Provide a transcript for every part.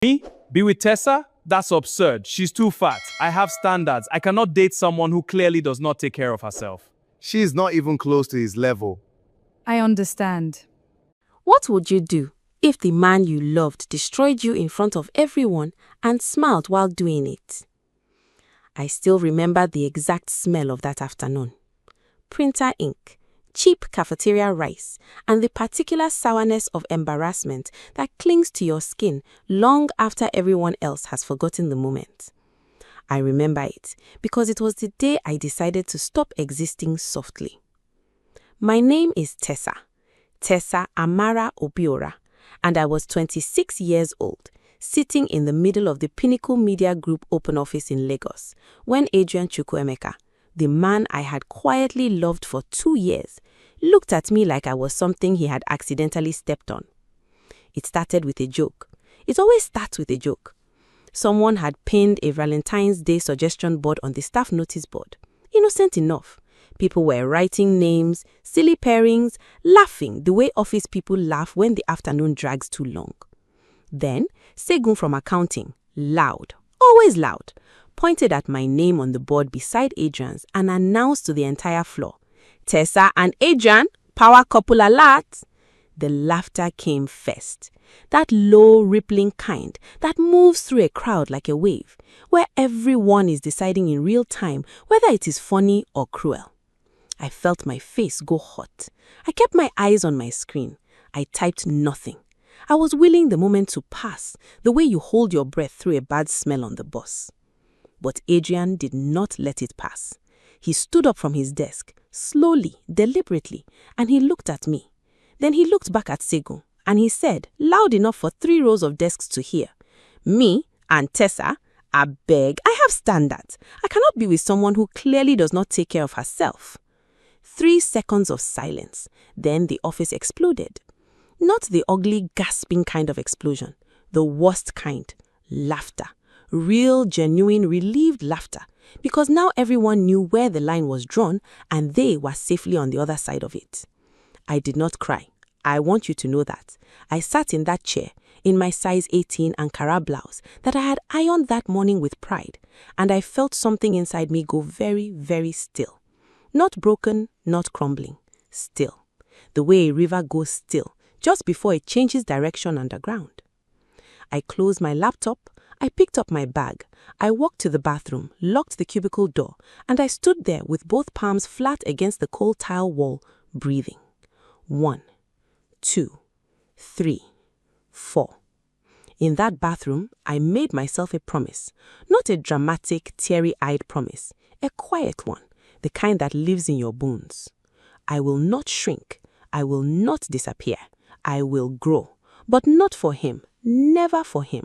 Me? Be with Tessa? That's absurd. She's too fat. I have standards. I cannot date someone who clearly does not take care of herself. She is not even close to his level. I understand. What would you do if the man you loved destroyed you in front of everyone and smiled while doing it? I still remember the exact smell of that afternoon. Printer ink, cheap cafeteria rice, and the particular sourness of embarrassment that clings to your skin long after everyone else has forgotten the moment. I remember it because it was the day I decided to stop existing softly. My name is Tessa Amara Obiora, and I was 26 years old, sitting in the middle of the Pinnacle Media Group open office in Lagos, when Adrian Chukwuemeka, the man I had quietly loved for 2 years, looked at me like I was something he had accidentally stepped on. It started with a joke. It always starts with a joke. Someone had pinned a Valentine's Day suggestion board on the staff notice board. Innocent enough. People were writing names, silly pairings, laughing the way office people laugh when the afternoon drags too long. Then, Segun from accounting, loud, always loud, pointed at my name on the board beside Adrian's and announced to the entire floor, "Tessa and Adrian, power couple alert!" The laughter came first. That low, rippling kind that moves through a crowd like a wave, where everyone is deciding in real time whether it is funny or cruel. I felt my face go hot. I kept my eyes on my screen. I typed nothing. I was willing the moment to pass, the way you hold your breath through a bad smell on the bus. But Adrian did not let it pass. He stood up from his desk, slowly, deliberately, and he looked at me. Then he looked back at Segun, and he said, loud enough for 3 rows of desks to hear, "Me and Tessa, I beg, I have standards. I cannot be with someone who clearly does not take care of herself." 3 seconds of silence. Then the office exploded. Not the ugly, gasping kind of explosion. The worst kind. Laughter. Real, genuine, relieved laughter. Because now everyone knew where the line was drawn and they were safely on the other side of it. I did not cry. I want you to know that. I sat in that chair, in my size 18 Ankara blouse that I had ironed that morning with pride, and I felt something inside me go very, very still. Not broken, not crumbling. Still. The way a river goes still, just before it changes direction underground. I closed my laptop, I picked up my bag, I walked to the bathroom, locked the cubicle door, and I stood there with both palms flat against the cold tile wall, breathing. 1, 2, 3, 4. In that bathroom, I made myself a promise. Not a dramatic, teary-eyed promise. A quiet one, the kind that lives in your bones. I will not shrink. I will not disappear. I will grow. But not for him. Never for him.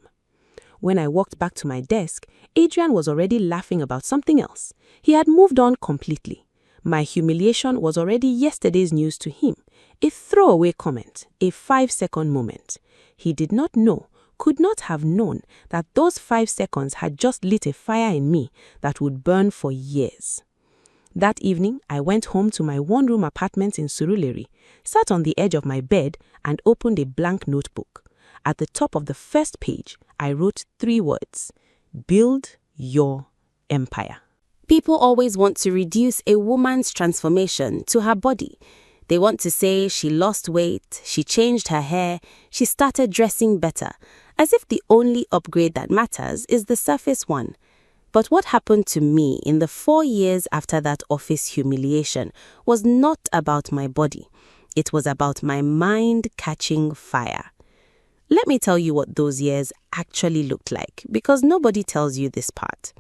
When I walked back to my desk, Adrian was already laughing about something else. He had moved on completely. My humiliation was already yesterday's news to him. A throwaway comment, a 5-second moment. He did not know, could not have known that those 5 seconds had just lit a fire in me that would burn for years. That evening, I went home to my one-room apartment in Surulere, sat on the edge of my bed and opened a blank notebook. At the top of the first page, I wrote 3 words: build your empire. People always want to reduce a woman's transformation to her body. They want to say she lost weight, she changed her hair, she started dressing better, as if the only upgrade that matters is the surface one. But what happened to me in the 4 years after that office humiliation was not about my body. It was about my mind catching fire. Let me tell you what those years actually looked like, because nobody tells you this part.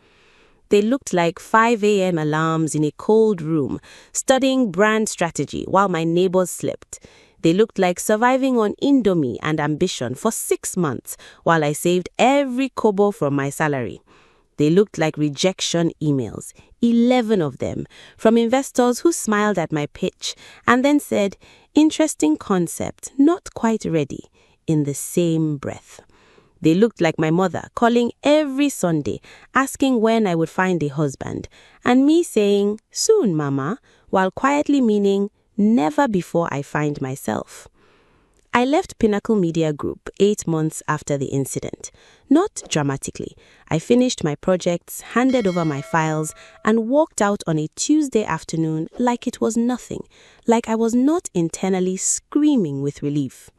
They looked like 5 a.m. alarms in a cold room, studying brand strategy while my neighbors slept. They looked like surviving on Indomie and ambition for 6 months while I saved every kobo from my salary. They looked like rejection emails, 11 of them, from investors who smiled at my pitch and then said, "Interesting concept, not quite ready," in the same breath. They looked like my mother calling every Sunday, asking when I would find a husband, and me saying, "Soon, Mama," while quietly meaning, "never before I find myself." I left Pinnacle Media Group 8 months after the incident. Not dramatically. I finished my projects, handed over my files, and walked out on a Tuesday afternoon like it was nothing, like I was not internally screaming with relief.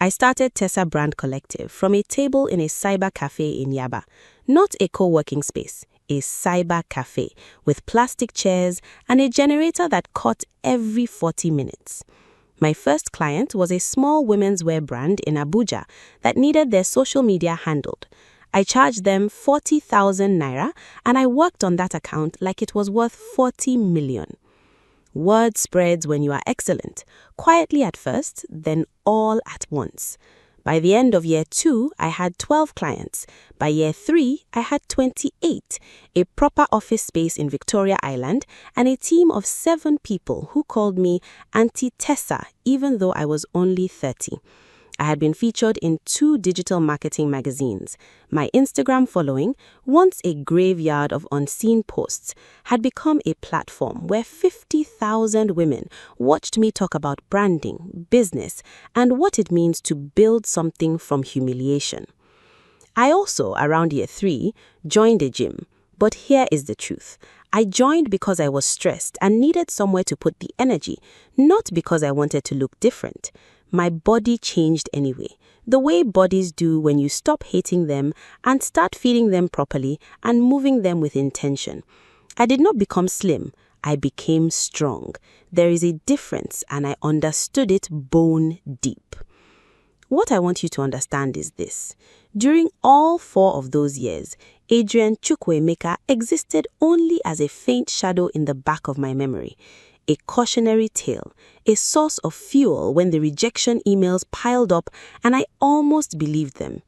I started Tessa Brand Collective from a table in a cyber cafe in Yaba. Not a co-working space, a cyber cafe with plastic chairs and a generator that cut every 40 minutes. My first client was a small women's wear brand in Abuja that needed their social media handled. I charged them 40,000 naira and I worked on that account like it was worth 40 million. Word spreads when you are excellent, quietly at first, then all at once. By the end of year 2, I had 12 clients. By year 3, I had 28, a proper office space in Victoria Island, and a team of 7 people who called me Auntie Tessa, even though I was only 30. I had been featured in 2 digital marketing magazines. My Instagram following, once a graveyard of unseen posts, had become a platform where 50,000 women watched me talk about branding, business, and what it means to build something from humiliation. I also, around year 3, joined a gym. But here is the truth. I joined because I was stressed and needed somewhere to put the energy, not because I wanted to look different. My body changed anyway, the way bodies do when you stop hating them and start feeding them properly and moving them with intention. I did not become slim, I became strong. There is a difference and I understood it bone deep. What I want you to understand is this. During all 4 of those years, Adrian Chukwuemeka existed only as a faint shadow in the back of my memory. A cautionary tale, a source of fuel when the rejection emails piled up and I almost believed them.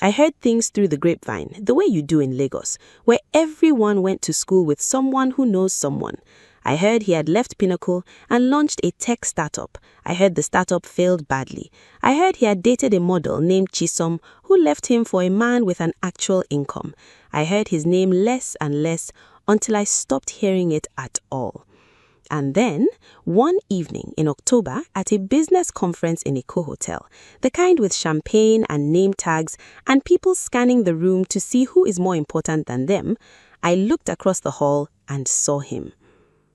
I heard things through the grapevine, the way you do in Lagos, where everyone went to school with someone who knows someone. I heard he had left Pinnacle and launched a tech startup. I heard the startup failed badly. I heard he had dated a model named Chisom who left him for a man with an actual income. I heard his name less and less until I stopped hearing it at all. And then, one evening in October at a business conference in a hotel, the kind with champagne and name tags and people scanning the room to see who is more important than them, I looked across the hall and saw him.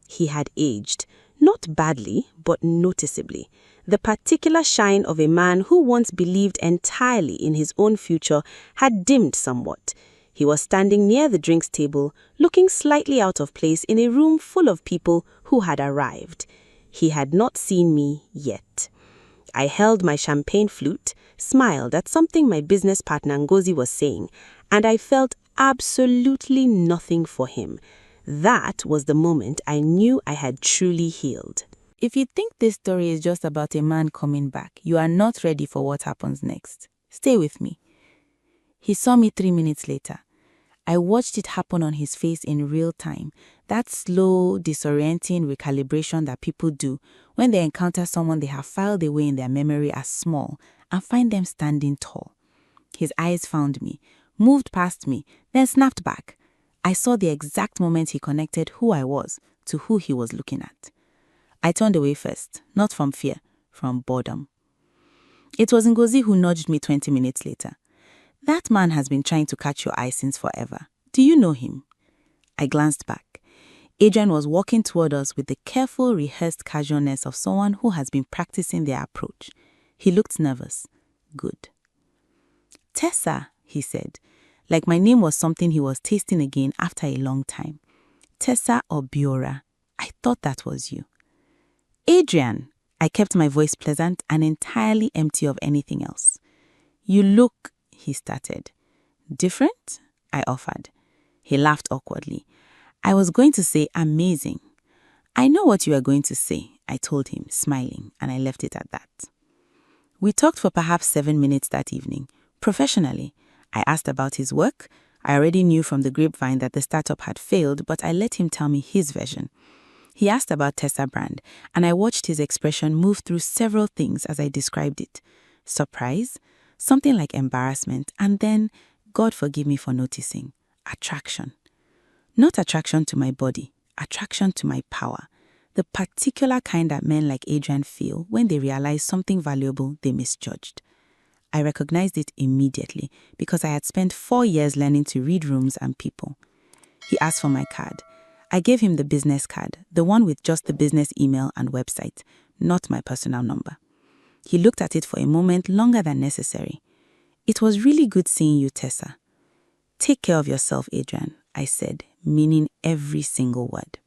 He had aged, not badly, but noticeably. The particular shine of a man who once believed entirely in his own future had dimmed somewhat. He was standing near the drinks table, looking slightly out of place in a room full of people who had arrived. He had not seen me yet. I held my champagne flute, smiled at something my business partner Ngozi was saying, and I felt absolutely nothing for him. That was the moment I knew I had truly healed. If you think this story is just about a man coming back, you are not ready for what happens next. Stay with me. He saw me 3 minutes later. I watched it happen on his face in real time, that slow, disorienting recalibration that people do when they encounter someone they have filed away in their memory as small and find them standing tall. His eyes found me, moved past me, then snapped back. I saw the exact moment he connected who I was to who he was looking at. I turned away first, not from fear, from boredom. It was Ngozi who nudged me 20 minutes later. That man has been trying to catch your eye since forever. Do you know him? I glanced back. Adrian was walking toward us with the careful, rehearsed casualness of someone who has been practicing their approach. He looked nervous. Good. Tessa, he said, like my name was something he was tasting again after a long time. Tessa or Biora. I thought that was you. Adrian, I kept my voice pleasant and entirely empty of anything else. You look, he started. Different? I offered. He laughed awkwardly. I was going to say amazing. I know what you are going to say, I told him, smiling, and I left it at that. We talked for perhaps 7 minutes that evening. Professionally, I asked about his work. I already knew from the grapevine that the startup had failed, but I let him tell me his version. He asked about Tessa Brand, and I watched his expression move through several things as I described it. Surprise, something like embarrassment, and then, God forgive me for noticing, attraction. Not attraction to my body, attraction to my power. The particular kind that men like Adrian feel when they realize something valuable they misjudged. I recognized it immediately because I had spent 4 years learning to read rooms and people. He asked for my card. I gave him the business card, the one with just the business email and website, not my personal number. He looked at it for a moment longer than necessary. "It was really good seeing you, Tessa." "Take care of yourself, Adrian," I said, meaning every single word.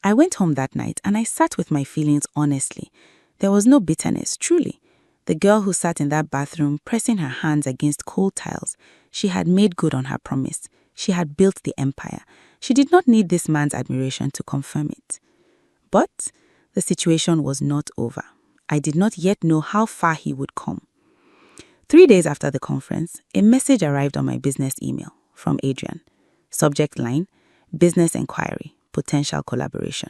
I went home that night and I sat with my feelings honestly. There was no bitterness, truly. The girl who sat in that bathroom, pressing her hands against cold tiles, she had made good on her promise. She had built the empire. She did not need this man's admiration to confirm it. But the situation was not over. I did not yet know how far he would come. 3 days after the conference, a message arrived on my business email from Adrian. Subject line, business inquiry, potential collaboration.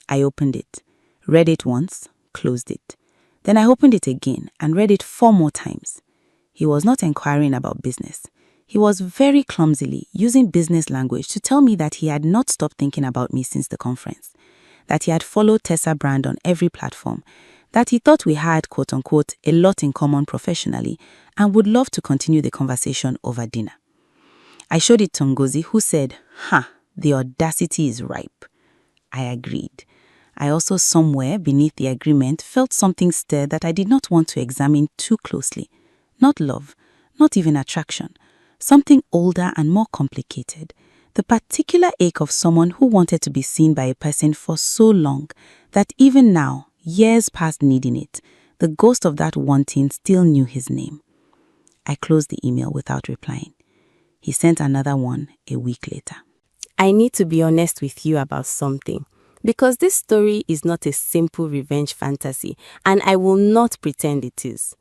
I opened it, read it once, closed it. Then I opened it again and read it 4 more times. He was not inquiring about business. He was very clumsily using business language to tell me that he had not stopped thinking about me since the conference, that he had followed Tessa Brand on every platform, that he thought we had, quote-unquote, a lot in common professionally and would love to continue the conversation over dinner. I showed it to Ngozi, who said, the audacity is ripe. I agreed. I also, somewhere beneath the agreement, felt something stir that I did not want to examine too closely. Not love, not even attraction. Something older and more complicated. The particular ache of someone who wanted to be seen by a person for so long that even now, years past needing it, the ghost of that wanting still knew his name. I closed the email without replying. He sent another one a week later. I need to be honest with you about something, because this story is not a simple revenge fantasy, and I will not pretend it is.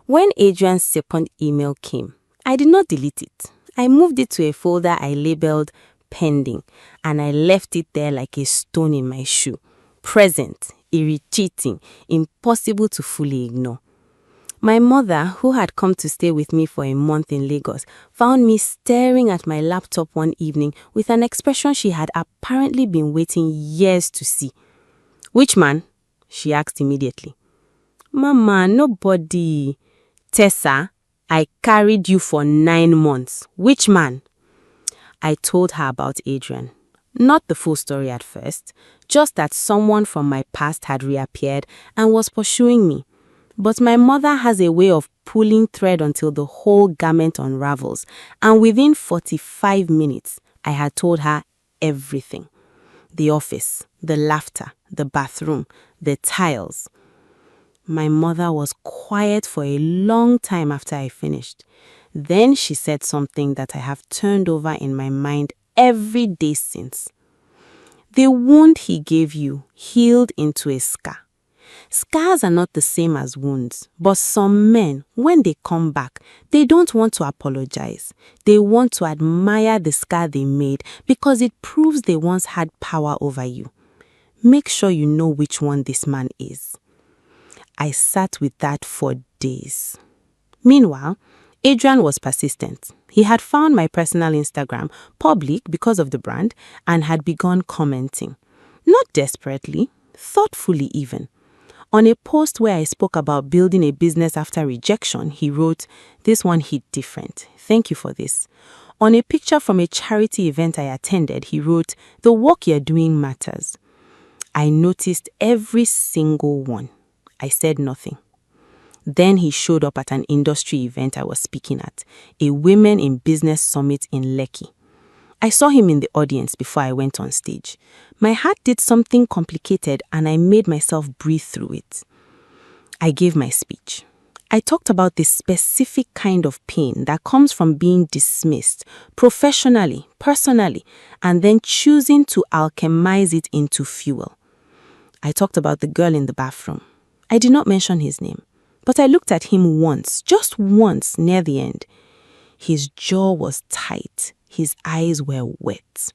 When Adrian's second email came, I did not delete it. I moved it to a folder I labeled pending, and I left it there like a stone in my shoe. Present, irritating, impossible to fully ignore. My mother, who had come to stay with me for a month in Lagos, found me staring at my laptop one evening with an expression she had apparently been waiting years to see. "Which man?" she asked immediately. "Mama, nobody." "Tessa, I carried you for 9 months. Which man?" I told her about Adrian. Not the full story at first, just that someone from my past had reappeared and was pursuing me. But my mother has a way of pulling thread until the whole garment unravels, and within 45 minutes, I had told her everything. The office, the laughter, the bathroom, the tiles. My mother was quiet for a long time after I finished. Then she said something that I have turned over in my mind every day since. "The wound he gave you healed into a scar. Scars are not the same as wounds, but some men, when they come back, they don't want to apologize. They want to admire the scar they made because it proves they once had power over you. Make sure you know which one this man is." I sat with that for days. Meanwhile, Adrian was persistent. He had found my personal Instagram public because of the brand and had begun commenting. Not desperately, thoughtfully even. On a post where I spoke about building a business after rejection, he wrote, "This one hit different. Thank you for this." On a picture from a charity event I attended, he wrote, "The work you're doing matters." I noticed every single one. I said nothing. Then he showed up at an industry event I was speaking at, a Women in Business Summit in Lekki. I saw him in the audience before I went on stage. My heart did something complicated and I made myself breathe through it. I gave my speech. I talked about the specific kind of pain that comes from being dismissed professionally, personally, and then choosing to alchemize it into fuel. I talked about the girl in the bathroom. I did not mention his name, but I looked at him once, just once, near the end. His jaw was tight. His eyes were wet.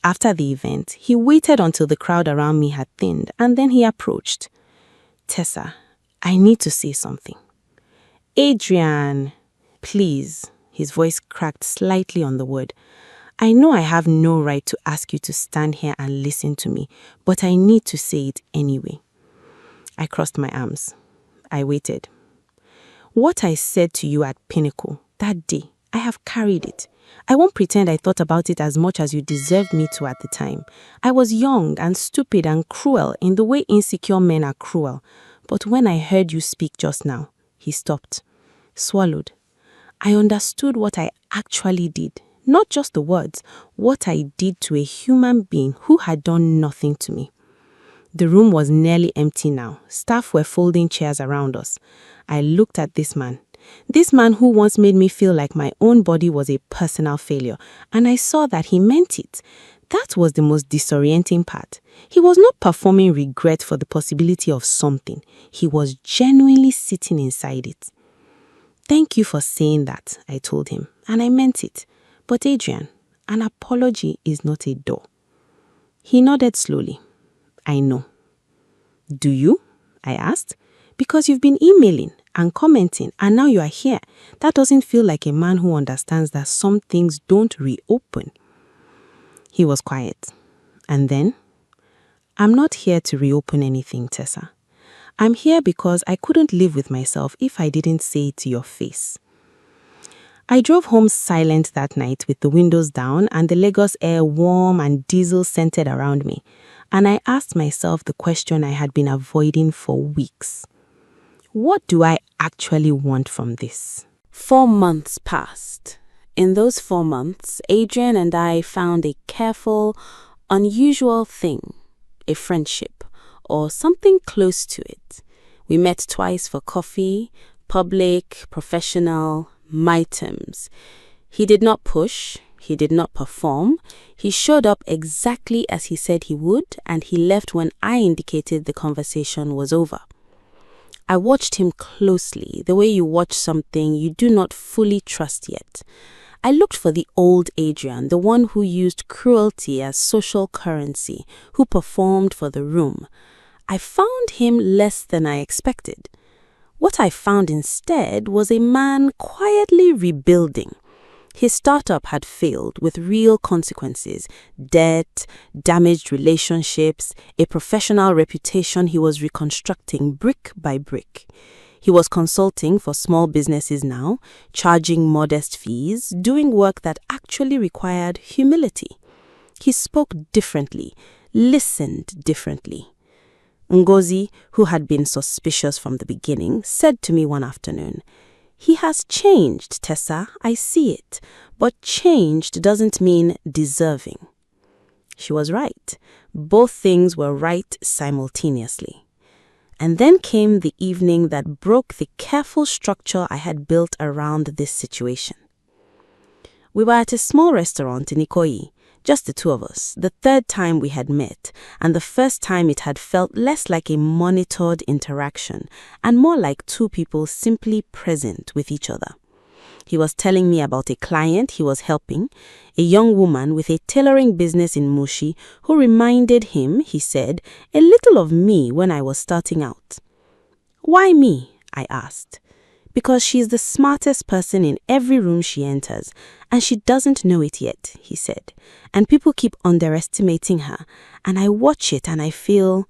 After the event, he waited until the crowd around me had thinned, and then he approached. "Tessa, I need to say something." "Adrian, please," his voice cracked slightly on the word. I know I have no right to ask you to stand here and listen to me, but I need to say it anyway. I crossed my arms. I waited. What I said to you at Pinnacle that day, I have carried it. I won't pretend I thought about it as much as you deserved me to at the time. I was young and stupid and cruel in the way insecure men are cruel. But when I heard you speak just now, he stopped, swallowed. I understood what I actually did. Not just the words, what I did to a human being who had done nothing to me. The room was nearly empty now. Staff were folding chairs around us. I looked at this man who once made me feel like my own body was a personal failure, and I saw that he meant it. That was the most disorienting part. He was not performing regret for the possibility of something. He was genuinely sitting inside it. Thank you for saying that, I told him, and I meant it. But Adrian, an apology is not a door. He nodded slowly. I know. Do you? I asked. Because you've been emailing and commenting and now you are here. That doesn't feel like a man who understands that some things don't reopen. He was quiet. And then, I'm not here to reopen anything, Tessa. I'm here because I couldn't live with myself if I didn't say it to your face. I drove home silent that night with the windows down and the Lagos air warm and diesel-scented around me. And I asked myself the question I had been avoiding for weeks. What do I actually want from this? 4 months passed. In those 4 months, Adrian and I found a careful, unusual thing, a friendship, or something close to it. We met twice for coffee, public, professional, my terms. He did not push, he did not perform. He showed up exactly as he said he would, and he left when I indicated the conversation was over. I watched him closely, the way you watch something you do not fully trust yet. I looked for the old Adrian, the one who used cruelty as social currency, who performed for the room. I found him less than I expected. What I found instead was a man quietly rebuilding. His startup had failed with real consequences: debt, damaged relationships, a professional reputation he was reconstructing brick by brick. He was consulting for small businesses now, charging modest fees, doing work that actually required humility. He spoke differently, listened differently. Ngozi, who had been suspicious from the beginning, said to me one afternoon, "He has changed, Tessa, I see it, but changed doesn't mean deserving." She was right. Both things were right simultaneously. And then came the evening that broke the careful structure I had built around this situation. We were at a small restaurant in Ikoyi, just the two of us, the third time we had met, and the first time it had felt less like a monitored interaction and more like two people simply present with each other. He was telling me about a client he was helping, a young woman with a tailoring business in Mushi who reminded him, he said, a little of me when I was starting out. "Why me?" I asked. "Because she's the smartest person in every room she enters, and she doesn't know it yet," he said. "And people keep underestimating her, and I watch it and I feel..."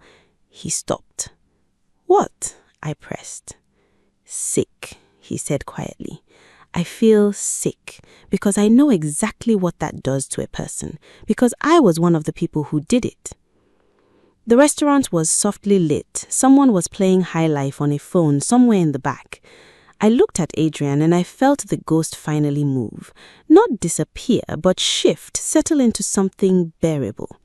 He stopped. "What?" I pressed. "Sick," he said quietly. "I feel sick because I know exactly what that does to a person, because I was one of the people who did it." The restaurant was softly lit. Someone was playing High Life on a phone somewhere in the back. I looked at Adrian and I felt the ghost finally move. Not disappear, but shift, settle into something bearable.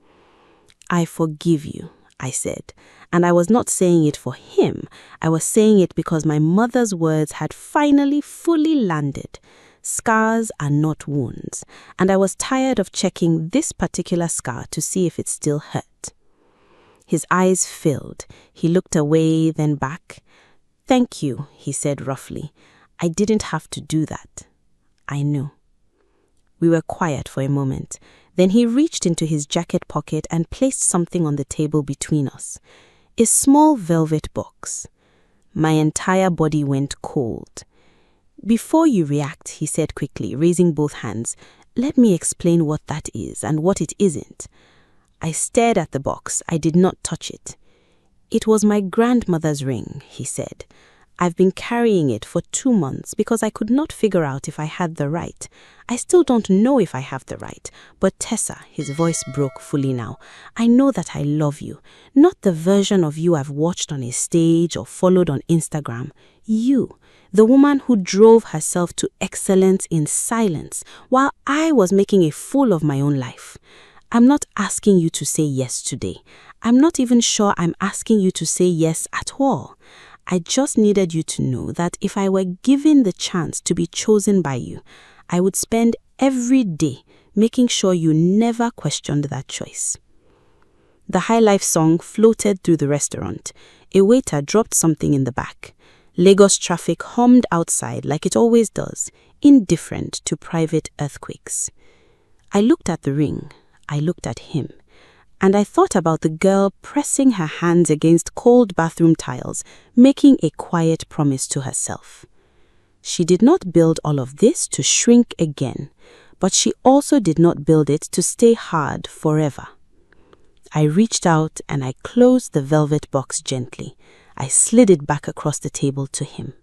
"I forgive you," I said. And I was not saying it for him. I was saying it because my mother's words had finally fully landed. Scars are not wounds. And I was tired of checking this particular scar to see if it still hurt. His eyes filled. He looked away, then back. "Thank you," he said roughly. "I didn't have to do that." I knew. We were quiet for a moment. Then he reached into his jacket pocket and placed something on the table between us. A small velvet box. My entire body went cold. "Before you react," he said quickly, raising both hands, Let me explain what that is and what it isn't. I stared at the box. I did not touch it. It was my grandmother's ring, he said. I've been carrying it for 2 months because I could not figure out if I had the right. I still don't know if I have the right. But Tessa, his voice broke fully now, I know that I love you. Not the version of you I've watched on a stage or followed on Instagram. You, the woman who drove herself to excellence in silence while I was making a fool of my own life. I'm not asking you to say yes today. I'm not even sure I'm asking you to say yes at all. I just needed you to know that if I were given the chance to be chosen by you, I would spend every day making sure you never questioned that choice. The High Life song floated through the restaurant. A waiter dropped something in the back. Lagos traffic hummed outside like it always does, indifferent to private earthquakes. I looked at the ring. I looked at him. And I thought about the girl pressing her hands against cold bathroom tiles, making a quiet promise to herself. She did not build all of this to shrink again, but she also did not build it to stay hard forever. I reached out and I closed the velvet box gently. I slid it back across the table to him.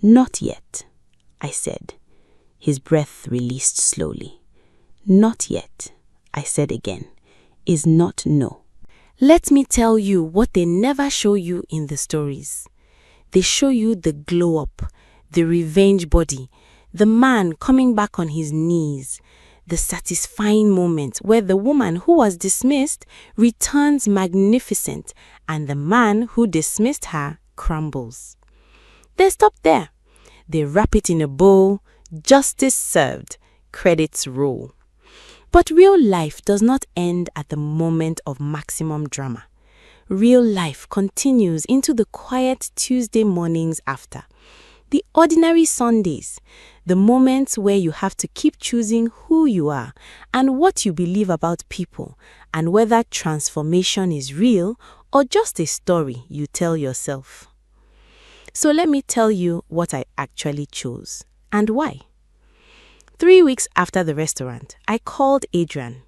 Not yet, I said. His breath released slowly. Not yet, I said again. Is not no. Let me tell you what they never show you in the stories. They show you the glow up, the revenge body, the man coming back on his knees, the satisfying moment where the woman who was dismissed returns magnificent and the man who dismissed her crumbles. They stop there. They wrap it in a bow, justice served, credits roll. But real life does not end at the moment of maximum drama. Real life continues into the quiet Tuesday mornings after. The ordinary Sundays, the moments where you have to keep choosing who you are and what you believe about people and whether transformation is real or just a story you tell yourself. So let me tell you what I actually chose and why. 3 weeks after the restaurant, I called Adrian,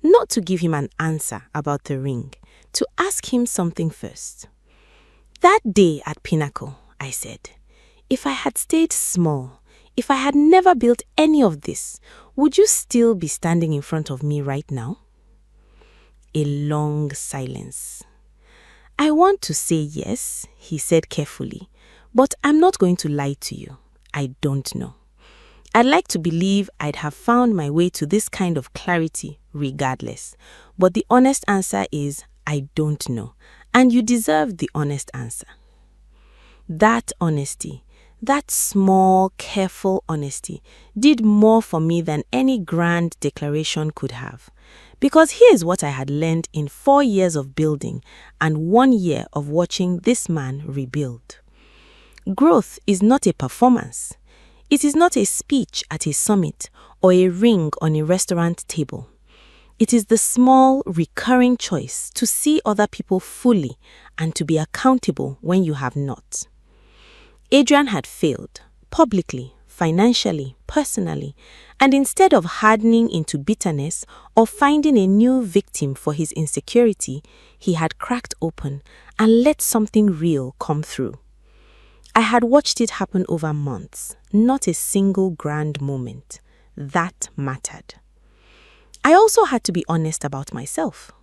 not to give him an answer about the ring, to ask him something first. That day at Pinnacle, I said, if I had stayed small, if I had never built any of this, would you still be standing in front of me right now? A long silence. I want to say yes, he said carefully, but I'm not going to lie to you. I don't know. I'd like to believe I'd have found my way to this kind of clarity regardless. But the honest answer is, I don't know. And you deserve the honest answer. That honesty, that small, careful honesty, did more for me than any grand declaration could have. Because here's what I had learned in 4 years of building and 1 year of watching this man rebuild. Growth is not a performance. It is not a speech at a summit or a ring on a restaurant table. It is the small, recurring choice to see other people fully and to be accountable when you have not. Adrian had failed, publicly, financially, personally, and instead of hardening into bitterness or finding a new victim for his insecurity, he had cracked open and let something real come through. I had watched it happen over months, not a single grand moment. That mattered. I also had to be honest about myself.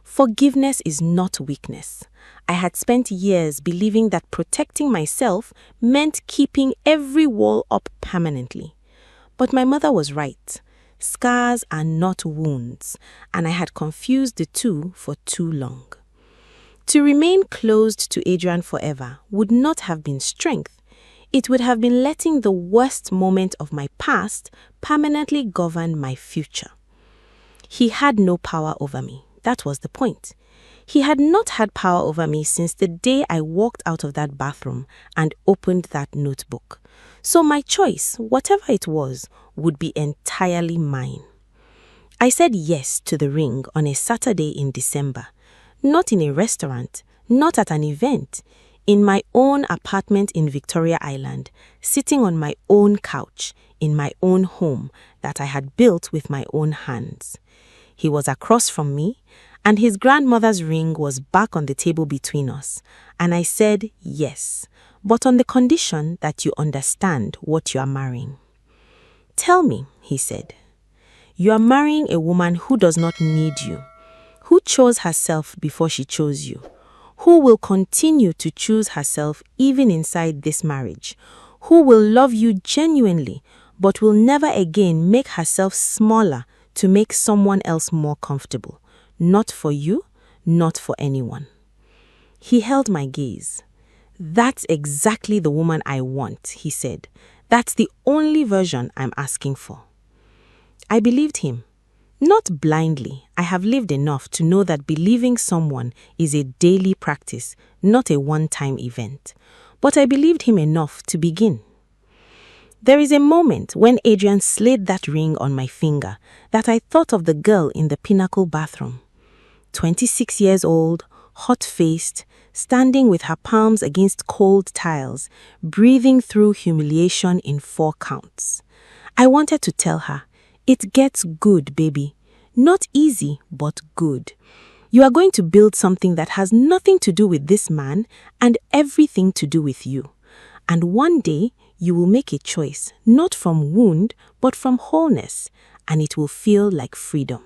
Forgiveness is not weakness. I had spent years believing that protecting myself meant keeping every wall up permanently. But my mother was right. Scars are not wounds, and I had confused the two for too long. To remain closed to Adrian forever would not have been strength. It would have been letting the worst moment of my past permanently govern my future. He had no power over me. That was the point. He had not had power over me since the day I walked out of that bathroom and opened that notebook. So my choice, whatever it was, would be entirely mine. I said yes to the ring on a Saturday in December. Not in a restaurant, not at an event, in my own apartment in Victoria Island, sitting on my own couch, in my own home that I had built with my own hands. He was across from me, and his grandmother's ring was back on the table between us, and I said yes, but on the condition that you understand what you are marrying. Tell me, he said. You are marrying a woman who does not need you, who chose herself before she chose you, who will continue to choose herself even inside this marriage, who will love you genuinely, but will never again make herself smaller to make someone else more comfortable. Not for you, not for anyone. He held my gaze. That's exactly the woman I want, he said. That's the only version I'm asking for. I believed him. Not blindly. I have lived enough to know that believing someone is a daily practice, not a one-time event. But I believed him enough to begin. There is a moment when Adrian slid that ring on my finger that I thought of the girl in the Pinnacle bathroom. 26 years old, hot-faced, standing with her palms against cold tiles, breathing through humiliation in 4 counts. I wanted to tell her, it gets good, baby. Not easy, but good. You are going to build something that has nothing to do with this man and everything to do with you. And one day, you will make a choice, not from wound, but from wholeness, and it will feel like freedom.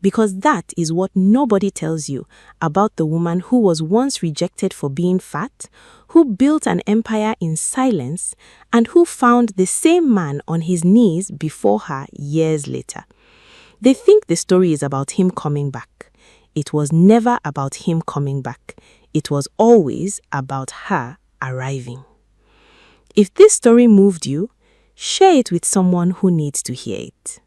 Because that is what nobody tells you about the woman who was once rejected for being fat, who built an empire in silence, and who found the same man on his knees before her years later. They think the story is about him coming back. It was never about him coming back. It was always about her arriving. If this story moved you, share it with someone who needs to hear it.